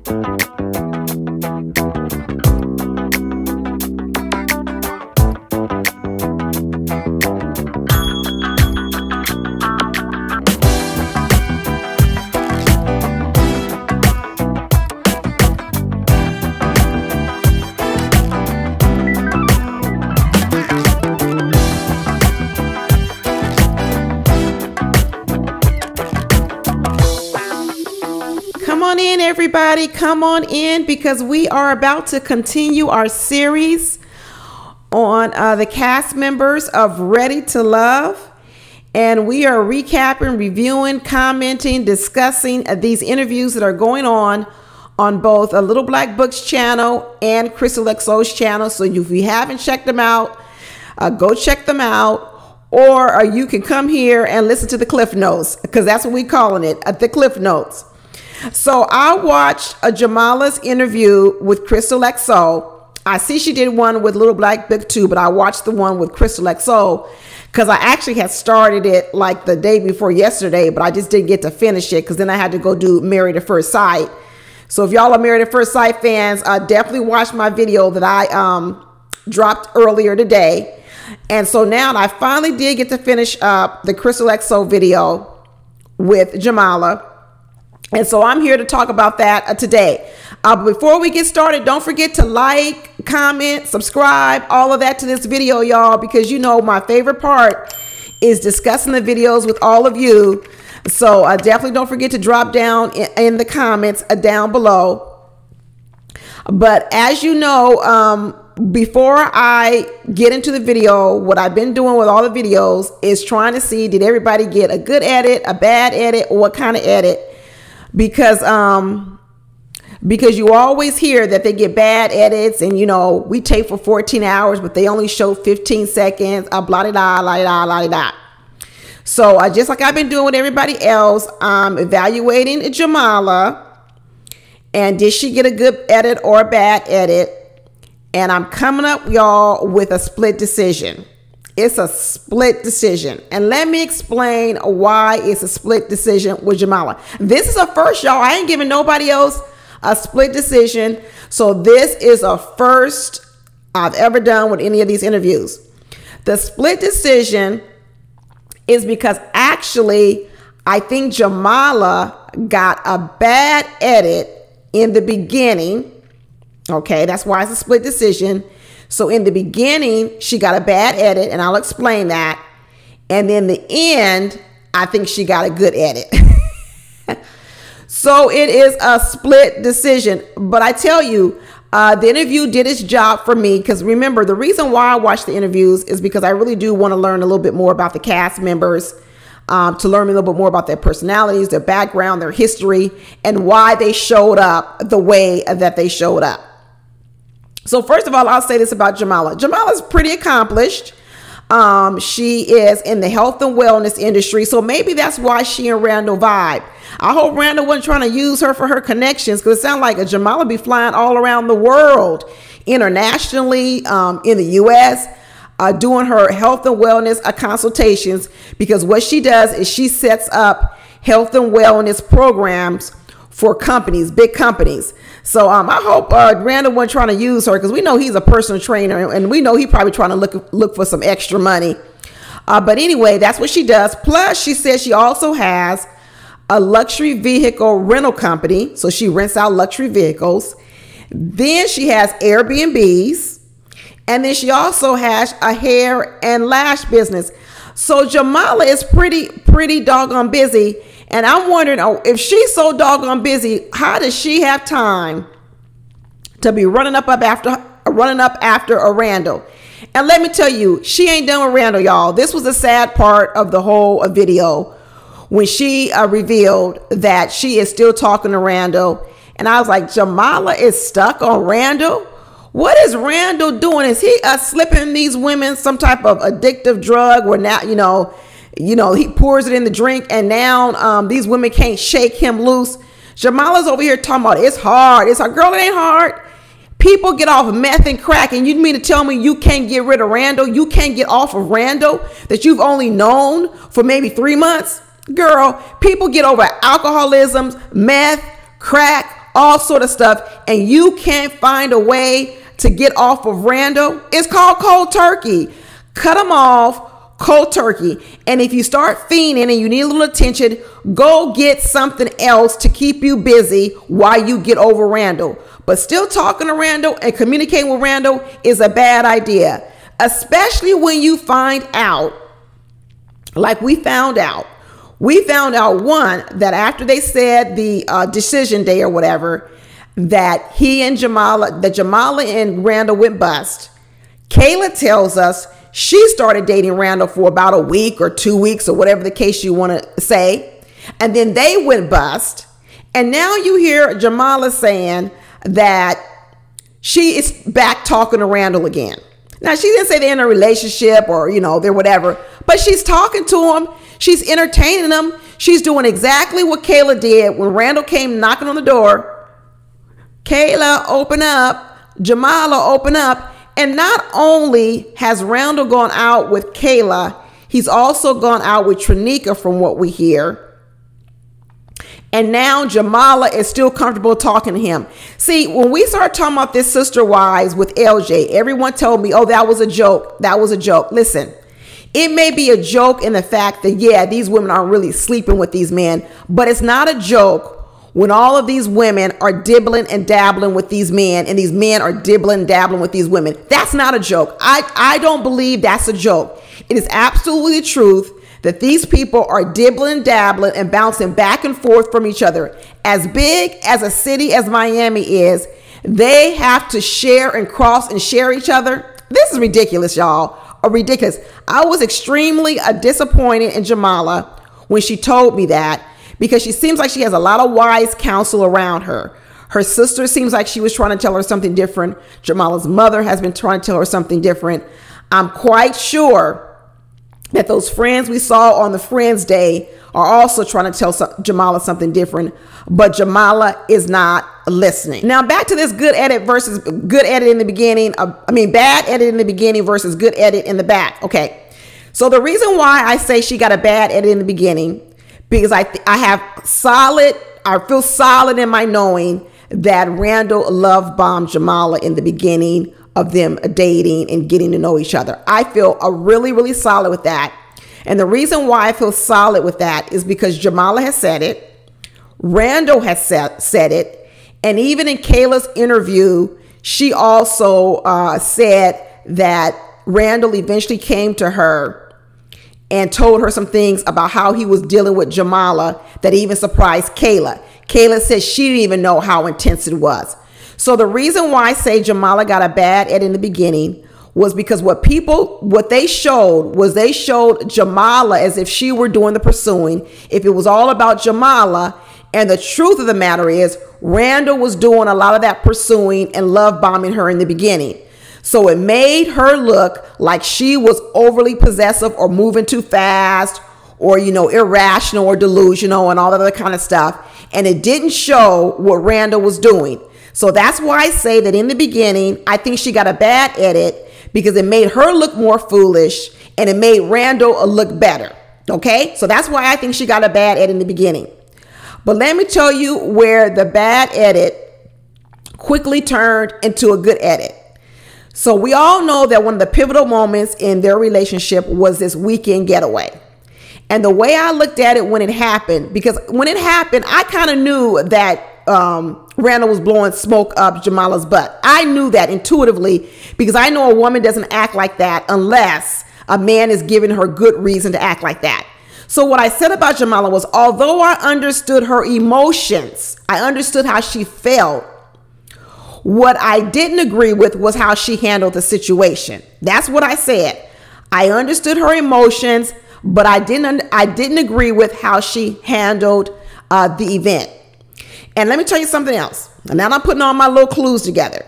Come on in, everybody. Come on in, because we are about to continue our series on the cast members of Ready to Love. And we are recapping, reviewing, commenting, discussing these interviews that are going on both a Little Black Books channel and Crystal XO's channel. So if you haven't checked them out, go check them out. Or you can come here and listen to the Cliff Notes, because that's what we're calling it, the Cliff Notes. So I watched Jamala's interview with Crystal XO. I see she did one with Little Black Book too, but I watched the one with Crystal XO because I actually had started it like the day before yesterday, but I just didn't get to finish it because then I had to go do Married at First Sight. So if y'all are Married at First Sight fans, definitely watch my video that I dropped earlier today. And so now I finally did get to finish up the Crystal XO video with Jamala. And so I'm here to talk about that today. But before we get started, don't forget to like, comment, subscribe, all of that to this video, y'all, because you know my favorite part is discussing the videos with all of you. So definitely don't forget to drop down in the comments down below. But as you know, before I get into the video, what I've been doing with all the videos is trying to see, did everybody get a good edit, a bad edit, or what kind of edit? Because you always hear that they get bad edits, and you know, we tape for 14 hours, but they only show 15 seconds, blah, blah, blah, blah, blah, blah. So just like I've been doing with everybody else, I'm evaluating Jamala, and did she get a good edit or a bad edit? And I'm coming up, y'all, with a split decision. It's a split decision. And let me explain why it's a split decision with Jamala. This is a first, y'all. I ain't giving nobody else a split decision. So this is a first I've ever done with any of these interviews. The split decision is because actually I think Jamala got a bad edit in the beginning. Okay, that's why it's a split decision. So in the beginning, she got a bad edit, and I'll explain that. And then the end, I think she got a good edit. So it is a split decision. But I tell you, the interview did its job for me, because remember, the reason why I watch the interviews is because I really do want to learn a little bit more about the cast members, to learn a little bit more about their personalities, their background, their history, and why they showed up the way that they showed up. So first of all, I'll say this about Jamala. Jamala's pretty accomplished. She is in the health and wellness industry. So maybe that's why she and Randall vibe. I hope Randall wasn't trying to use her for her connections, because it sounds like Jamala be flying all around the world, internationally, in the U.S., doing her health and wellness consultations, because what she does is she sets up health and wellness programs for companies, big companies. So I hope Randall wasn't trying to use her, because we know he's a personal trainer, and we know he probably trying to look for some extra money. But anyway, that's what she does. Plus, she says she also has a luxury vehicle rental company. So she rents out luxury vehicles. Then she has Airbnbs. And then she also has a hair and lash business. So Jamala is pretty doggone busy. And I'm wondering, if she's so doggone busy, how does she have time to be running up after a Randall? And let me tell you, she ain't done with Randall, y'all. This was a sad part of the whole video, when she revealed that she is still talking to Randall. And I was like, Jamala is stuck on Randall? What is Randall doing? Is he slipping these women some type of addictive drug where now, you know, he pours it in the drink, and now these women can't shake him loose? Jamala's over here talking about it's hard. It's hard. Girl, it ain't hard. People get off of meth and crack, and you mean to tell me you can't get rid of Randall? You can't get off of Randall that you've only known for maybe 3 months? Girl, people get over alcoholism, meth, crack, all sort of stuff, and you can't find a way to get off of Randall, it's called cold turkey. Cut him off cold turkey. And if you start fiending and you need a little attention, go get something else to keep you busy while you get over Randall. But still talking to Randall and communicating with Randall is a bad idea, especially when you find out, like we found out. We found out, one, that after they said the decision day or whatever, that Jamala and Randall went bust. Kayla tells us she started dating Randall for about a week or 2 weeks or whatever the case you want to say. And then they went bust. And now you hear Jamala saying that she is back talking to Randall again. Now, she didn't say they're in a relationship or, they're whatever, but she's talking to him. She's entertaining him. She's doing exactly what Kayla did when Randall came knocking on the door. Kayla, open up. Jamala, open up. And not only has Randall gone out with Kayla, he's also gone out with Trinika from what we hear. And now Jamala is still comfortable talking to him. See, when we started talking about this sister wives with LJ, everyone told me, oh, that was a joke. That was a joke. Listen, it may be a joke in the fact that, yeah, these women aren't really sleeping with these men, but it's not a joke when all of these women are dibbling and dabbling with these men and these men are dibbling and dabbling with these women. That's not a joke. I don't believe that's a joke. It is absolutely the truth that these people are dibbling, dabbling, and bouncing back and forth from each other. As big as a city as Miami is, they have to share and cross and share each other. This is ridiculous, y'all. Ridiculous. I was extremely disappointed in Jamala when she told me that, because she seems like she has a lot of wise counsel around her. Her sister seems like she was trying to tell her something different. Jamala's mother has been trying to tell her something different. I'm quite sure that those friends we saw on the Friends Day are also trying to tell Jamala something different, but Jamala is not listening. Now back to this good edit versus good edit in the beginning. Bad edit in the beginning versus good edit in the back. Okay, so the reason why I say she got a bad edit in the beginning, because I feel solid in my knowing that Randall love bombed Jamala in the beginning of them dating and getting to know each other. I feel really, really solid with that. And the reason why I feel solid with that is because Jamala has said it. Randall has said it. And even in Kayla's interview, she also said that Randall eventually came to her and told her some things about how he was dealing with Jamala that even surprised Kayla. Kayla said she didn't even know how intense it was. So the reason why I say Jamala got a bad edit in the beginning was because what they showed Jamala as if she were doing the pursuing. If it was all about Jamala, and the truth of the matter is Randall was doing a lot of that pursuing and love bombing her in the beginning. So it made her look like she was overly possessive or moving too fast or, irrational or delusional and all that other kind of stuff. And it didn't show what Randall was doing. So that's why I say that in the beginning, I think she got a bad edit because it made her look more foolish and it made Randall look better. Okay, so that's why I think she got a bad edit in the beginning. But let me tell you where the bad edit quickly turned into a good edit. So we all know that one of the pivotal moments in their relationship was this weekend getaway. And the way I looked at it when it happened, because when it happened, I kind of knew that Randall was blowing smoke up Jamala's butt. I knew that intuitively because I know a woman doesn't act like that unless a man is giving her good reason to act like that. So what I said about Jamala was, although I understood her emotions, I understood how she felt, what I didn't agree with was how she handled the situation. That's what I said. I understood her emotions, but I didn't agree with how she handled the event. And let me tell you something else. And now I'm putting all my little clues together.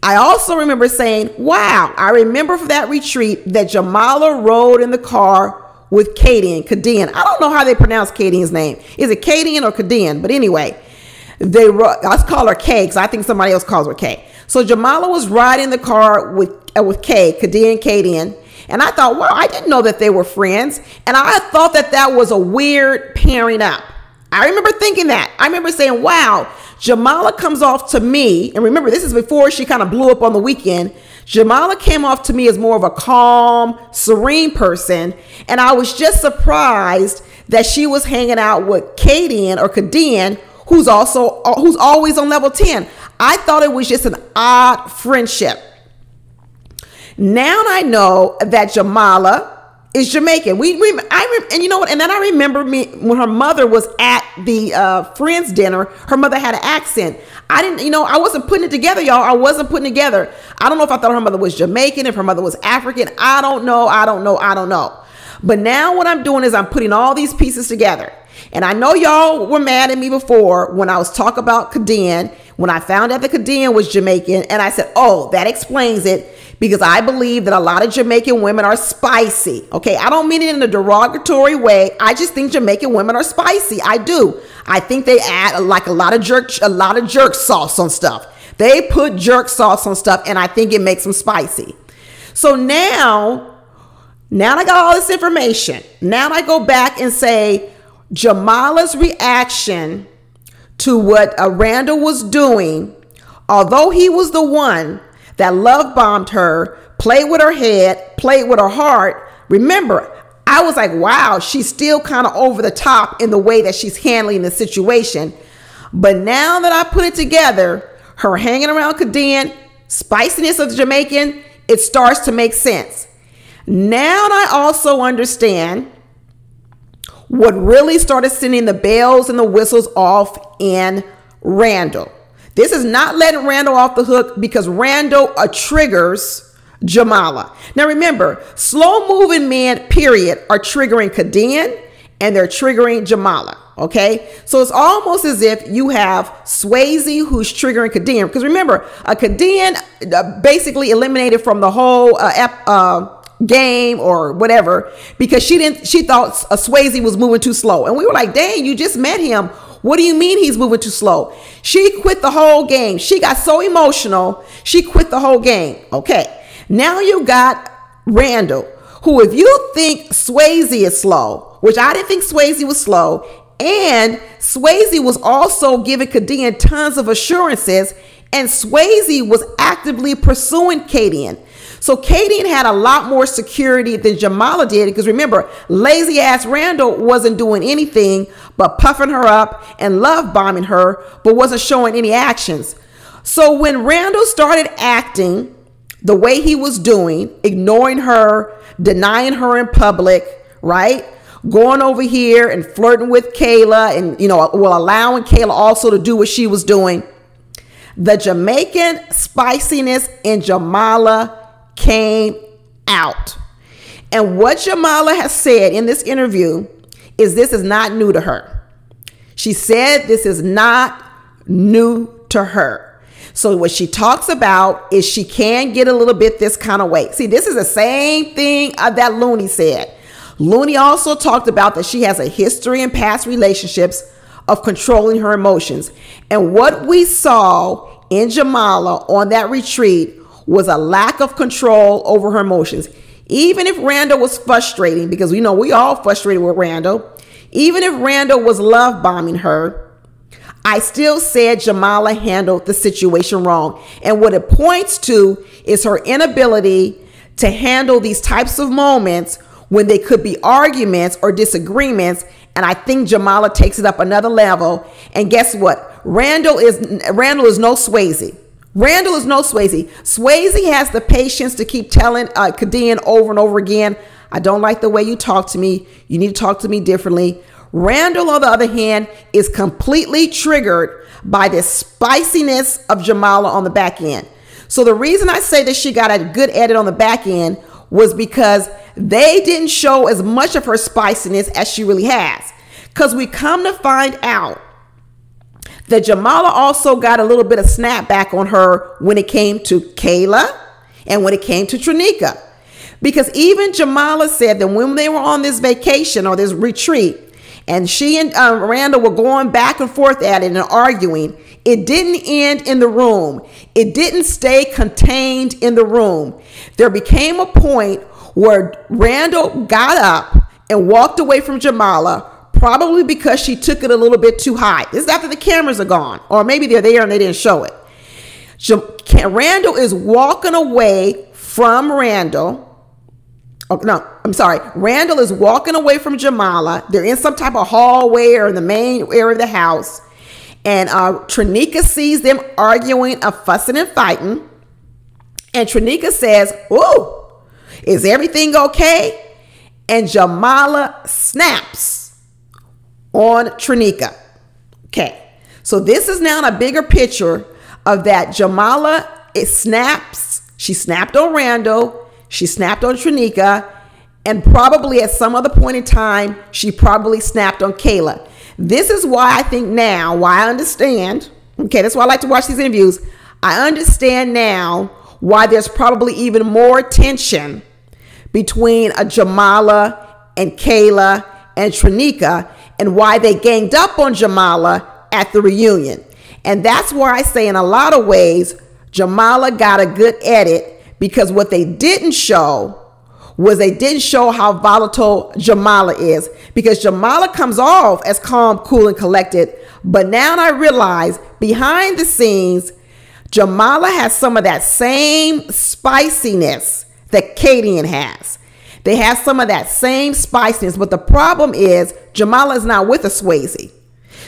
I also remember saying, wow, I remember for that retreat that Jamala rode in the car with Kadian. I don't know how they pronounce Kadian's name. Is it Kadian or Kadian? But anyway, let's call her K because I think somebody else calls her K. So Jamala was riding the car with Kadian. And I thought, well, I didn't know that they were friends. And I thought that was a weird pairing up. I remember thinking that. I remember saying, wow, Jamala comes off to me. And remember, this is before she kind of blew up on the weekend. Jamala came off to me as more of a calm, serene person. And I was just surprised that she was hanging out with Kadian, who's always on level 10. I thought it was just an odd friendship. Now I know that Jamala is Jamaican. And you know what? And then I remember when her mother was at the friends dinner, her mother had an accent. I wasn't putting it together, y'all. I wasn't putting it together. I don't know if I thought her mother was Jamaican, if her mother was African. I don't know. But now what I'm doing is I'm putting all these pieces together. And I know y'all were mad at me before when I was talking about Kadian, when I found out that Kadian was Jamaican, and I said, oh, that explains it, because I believe that a lot of Jamaican women are spicy. Okay, I don't mean it in a derogatory way. I just think Jamaican women are spicy. I do. I think they add like a lot of jerk sauce on stuff. They put jerk sauce on stuff, and I think it makes them spicy. So now I got all this information. Now I go back and say Jamala's reaction to what Randall was doing, although he was the one that love bombed her, played with her head, played with her heart. Remember, I was like, wow, she's still kind of over the top in the way that she's handling the situation. But now that I put it together, her hanging around Kadian, spiciness of the Jamaican, it starts to make sense. Now I also understand what really started sending the bells and the whistles off in Randall. This is not letting Randall off the hook, because Randall triggers Jamala. Now remember, slow moving men, period, are triggering Kadian and they're triggering Jamala. Okay, so it's almost as if you have Swayze who's triggering Kadian, because remember, Kadian basically eliminated from the whole game or whatever, because she thought Swayze was moving too slow, and we were like, dang, you just met him. What do you mean he's moving too slow? She quit the whole game. She got so emotional, she quit the whole game. Okay, now you got Randall, who, if you think Swayze is slow, which I didn't think Swayze was slow, and Swayze was also giving Kadian tons of assurances, and Swayze was actively pursuing Kadian. So Kadian had a lot more security than Jamala did, because remember, lazy ass Randall wasn't doing anything but puffing her up and love bombing her, but wasn't showing any actions. So when Randall started acting the way he was doing, ignoring her, denying her in public, right? Going over here and flirting with Kayla, and allowing Kayla also to do what she was doing, the Jamaican spiciness in Jamala came out. And what Jamala has said in this interview is this is not new to her. She said this is not new to her. So what she talks about is she can get a little bit this kind of way. See, this is the same thing that Looney said. Looney also talked about that she has a history in past relationships of controlling her emotions. And what we saw in Jamala on that retreat was a lack of control over her emotions. Even if Randall was frustrating, because we all frustrated with Randall, even if Randall was love bombing her, I still said Jamala handled the situation wrong. And what it points to is her inability to handle these types of moments when they could be arguments or disagreements. And I think Jamala takes it up another level. And guess what? Randall is no Swayze. Randall is no Swayze. Swayze has the patience to keep telling Kadian over and over again, I don't like the way you talk to me. You need to talk to me differently. Randall, on the other hand, is completely triggered by the spiciness of Jamala on the back end. So the reason I say that she got a good edit on the back end was because they didn't show as much of her spiciness as she really has. Because we come to find out that Jamala also got a little bit of snapback on her when it came to Kayla and when it came to Trinika. Because even Jamala said that when they were on this vacation or this retreat, and she and Randall were going back and forth at it and arguing, it didn't end in the room. It didn't stay contained in the room. There became a point where Randall got up and walked away from Jamala, probably because she took it a little bit too high. This is after the cameras are gone, or maybe they're there and they didn't show it. Randall is walking away from Randall. Oh, no, I'm sorry. Randall is walking away from Jamala. They're in some type of hallway or in the main area of the house. And Trinica sees them arguing, fussing and fighting. And Trinica says, "Ooh, is everything okay?" And Jamala snaps on Trinica. Okay, so this is now a bigger picture of that. Jamala, it snaps. She snapped on Randall. She snapped on Trinica. And probably at some other point in time, she probably snapped on Kayla. This is why I think now, why I understand. Okay, that's why I like to watch these interviews. I understand now why there's probably even more tension between Jamala and Kayla and Trinica, and why they ganged up on Jamala at the reunion. And that's why I say in a lot of ways, Jamala got a good edit, because what they didn't show was they didn't show how volatile Jamala is, because Jamala comes off as calm, cool, and collected. But now I realize behind the scenes, Jamala has some of that same spiciness that Kadian has. They have some of that same spiciness, but the problem is Jamala is not with a Swayze.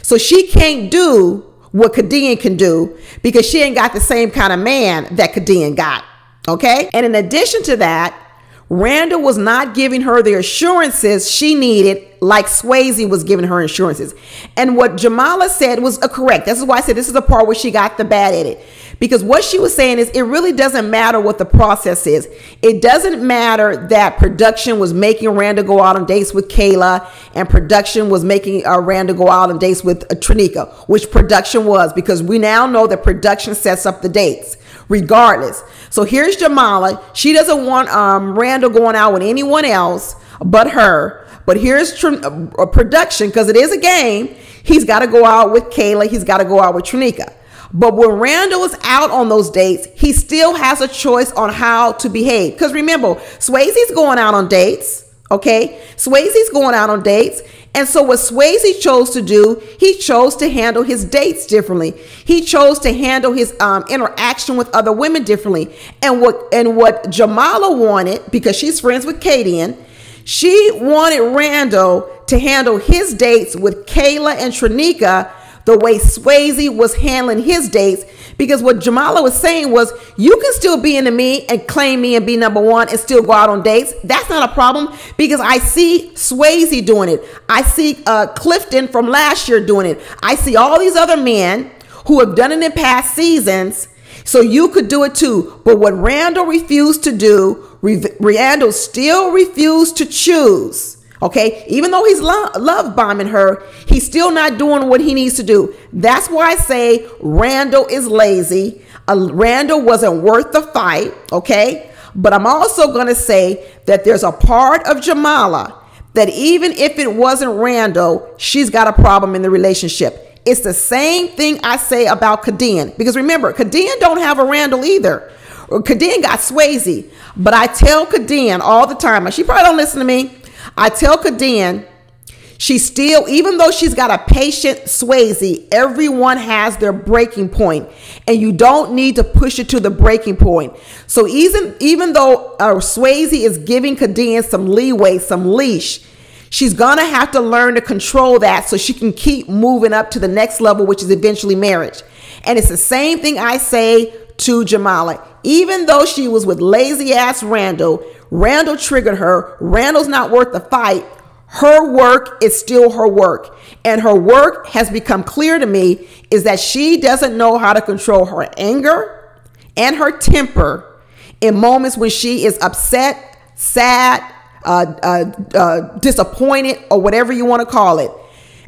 So she can't do what Kadian can do, because she ain't got the same kind of man that Kadian got. Okay? And in addition to that, Randall was not giving her the assurances she needed like Swayze was giving her assurances. And what Jamala said was correct. This is why I said this is the part where she got the bad edit. Because what she was saying is it really doesn't matter what the process is. It doesn't matter that production was making Randall go out on dates with Kayla, and production was making Randall go out on dates with Trinica, which production was, because we now know that production sets up the dates regardless. So here's Jamala. She doesn't want Randall going out with anyone else but her. But here's production, because it is a game. He's got to go out with Kayla. He's got to go out with Trinica. But when Randall is out on those dates, he still has a choice on how to behave. Because remember, Swayze's going out on dates. Okay, Swayze's going out on dates. And so what Swayze chose to do, he chose to handle his dates differently. He chose to handle his interaction with other women differently. And what Jamala wanted, because she's friends with Kadian, she wanted Randall to handle his dates with Kayla and Trinica the way Swayze was handling his dates. Because what Jamala was saying was, you can still be into me and claim me and be number one and still go out on dates. That's not a problem, because I see Swayze doing it. I see Clifton from last year doing it. I see all these other men who have done it in past seasons. So you could do it too. But what Randall refused to do, Randall still refused to choose. Okay, even though he's love bombing her, he's still not doing what he needs to do. That's why I say Randall is lazy. Randall wasn't worth the fight. Okay, but I'm also going to say that there's a part of Jamala that even if it wasn't Randall, she's got a problem in the relationship. It's the same thing I say about Kadian, because remember, Kadian don't have a Randall either. Kadian got Swayze, but I tell Kadian all the time, and she probably don't listen to me. I tell Kadian, she still, even though she's got a patient Swayze, everyone has their breaking point, and you don't need to push it to the breaking point. So even though Swayze is giving Kadian some leeway, some leash, she's gonna have to learn to control that so she can keep moving up to the next level, which is eventually marriage. And it's the same thing I say to Jamala. Even though she was with lazy ass Randall triggered her. Randall's not worth the fight. Her work is still her work. And her work has become clear to me is that she doesn't know how to control her anger and her temper in moments when she is upset, sad, disappointed, or whatever you want to call it.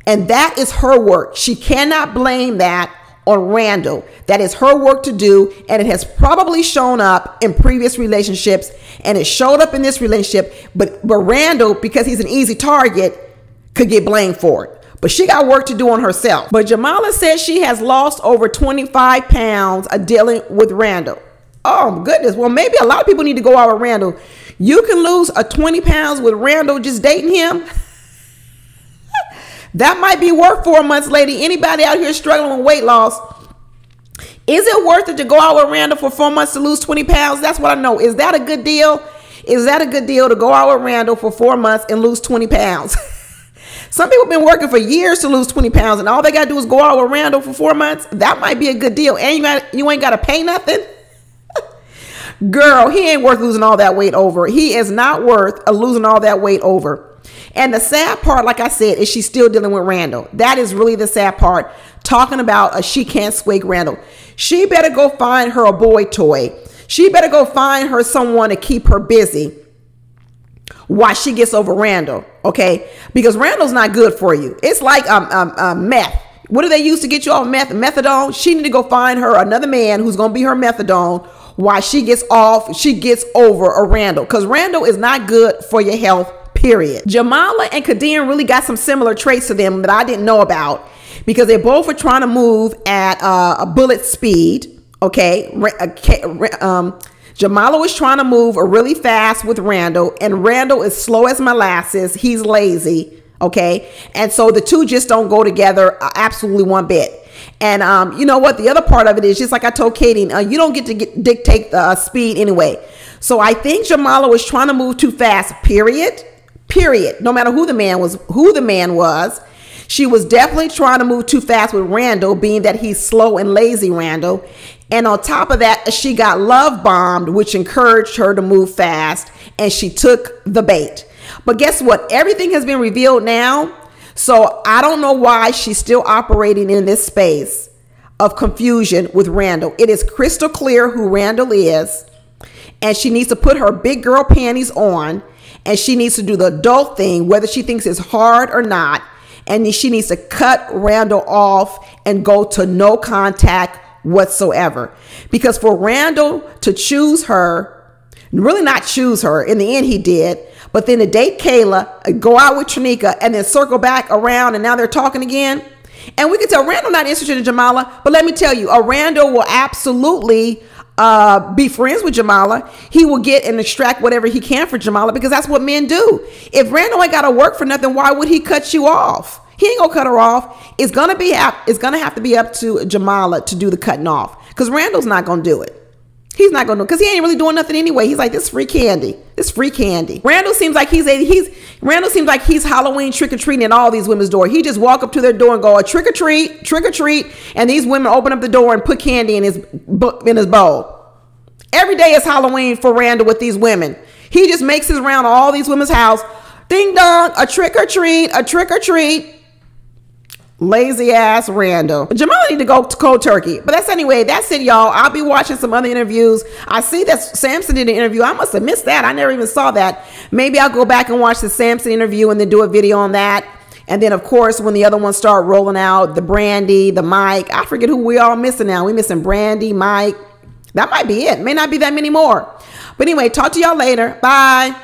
And that is her work. She cannot blame that on Randall. That is her work to do, and it has probably shown up in previous relationships, and it showed up in this relationship, but Randall, because he's an easy target, could get blamed for it. But she got work to do on herself. But Jamala says she has lost over 25 pounds dealing with Randall. Oh goodness. Well, maybe a lot of people need to go out with Randall. You can lose 20 pounds with Randall just dating him. That might be worth 4 months, lady. Anybody out here struggling with weight loss? Is it worth it to go out with Randall for 4 months to lose 20 pounds? That's what I know. Is that a good deal? Is that a good deal to go out with Randall for 4 months and lose 20 pounds? Some people have been working for years to lose 20 pounds, and all they got to do is go out with Randall for 4 months. That might be a good deal. And you ain't got to pay nothing. Girl, he ain't worth losing all that weight over. He is not worth losing all that weight over. And the sad part, like I said, is she's still dealing with Randall. That is really the sad part. Talking about she can't sway Randall. She better go find her a boy toy. She better go find her someone to keep her busy while she gets over Randall, okay? Because Randall's not good for you. It's like meth. What do they use to get you off meth? Methadone. She need to go find her another man who's going to be her methadone while she gets over a Randall. Because Randall is not good for your health, period. Jamala and Kadeem really got some similar traits to them that I didn't know about, because they both were trying to move at a bullet speed, okay? Jamala was trying to move really fast with Randall, and Randall is slow as molasses. He's lazy, okay? And so the two just don't go together absolutely one bit. And you know what? The other part of it is, just like I told Katie, you don't get to dictate the speed anyway. So I think Jamala was trying to move too fast, period. No matter who the man was, she was definitely trying to move too fast with Randall, being that he's slow and lazy, Randall. And on top of that, she got love bombed, which encouraged her to move fast, and she took the bait. But guess what? Everything has been revealed now. So I don't know why she's still operating in this space of confusion with Randall. It is crystal clear who Randall is, and she needs to put her big girl panties on, and she needs to do the adult thing, whether she thinks it's hard or not. And she needs to cut Randall off and go to no contact whatsoever. Because for Randall to choose her, really not choose her, in the end he did, but then to date Kayla, go out with Trinika, and then circle back around, and now they're talking again. And we can tell Randall not interested in Jamala, but let me tell you, Randall will absolutely be friends with Jamala. He will get and extract whatever he can for Jamala, because that's what men do. If Randall ain't got to work for nothing, why would he cut you off? He ain't gonna cut her off. It's gonna have to be up to Jamala to do the cutting off, because Randall's not gonna do it. He's not gonna do it, because he ain't really doing nothing anyway. He's like, this free candy. This free candy. Randall seems like he's Halloween trick-or-treating at all these women's door. He just walk up to their door and go, a trick or treat, and these women open up the door and put candy in his bowl. Every day is Halloween for Randall with these women. He just makes his round to all these women's house. Ding dong, a trick or treat, a trick or treat. Lazy ass Randall. Jamala need to go to cold turkey. But that's it, y'all. I'll be watching some other interviews. I see that Samson did an interview. I must have missed that. I never even saw that. Maybe I'll go back and watch the Samson interview and then do a video on that. And then, of course, when the other ones start rolling out, the Brandy, the Mike, I forget who we all missing now. We missing Brandy, Mike. That might be it. May not be that many more. But anyway, talk to y'all later. Bye.